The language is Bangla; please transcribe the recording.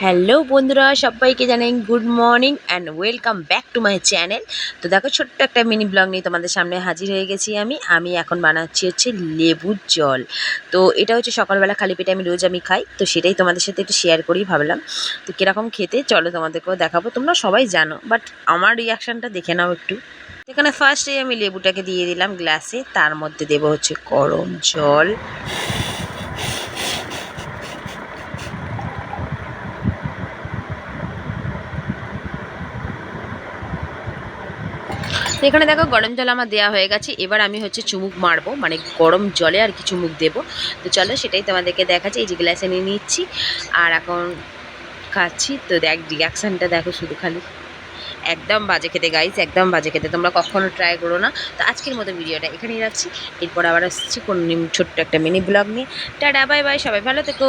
হ্যালো বন্ধুরা, সবাইকে জানাই good morning and welcome back to my channel. তো দেখো, ছোট্ট একটা মিনি ব্লগ নিয়ে তোমাদের সামনে হাজির হয়ে গেছি। আমি এখন বানাচ্ছি হচ্ছে লেবুর জল। তো এটা হচ্ছে সকালবেলা খালি পেটে রোজ খাই, তো সেটাই তোমাদের সাথে একটু শেয়ার করেই ভাবলাম। তো কীরকম খেতে চলো তোমাদেরকেও দেখাবো। তোমরা সবাই জানো, বাট আমার রিয়াকশানটা দেখে নাও একটু। এখানে ফার্স্টেই আমি লেবুটাকে দিয়ে দিলাম গ্লাসে, তার মধ্যে দেবো হচ্ছে গরম জল। তো এখানে দেখো, গরম জল আমার দেওয়া হয়ে গেছে। এবার আমি হচ্ছে চুমুক মারবো, মানে গরম জলে আর কি চুমুক দেবো। তো চলো সেটাই তোমাদেরকে দেখাচ্ছি। এই যে গ্লাসে নিয়ে নিচ্ছি আর এখন খাচ্ছি। তো দেখ, রিয়াকশানটা দেখো শুধু খালি। একদম বাজে খেতে গাইস, একদম বাজে খেতে, তোমরা কখনো ট্রাই করো না। তো আজকের মতো ভিডিওটা এখানেই রাখছি। এরপর আবার আসছি কোন ছোট্ট একটা মিনি ব্লগ নিয়ে। টাটা, বাই বাই, সবাই ভালো থেকো।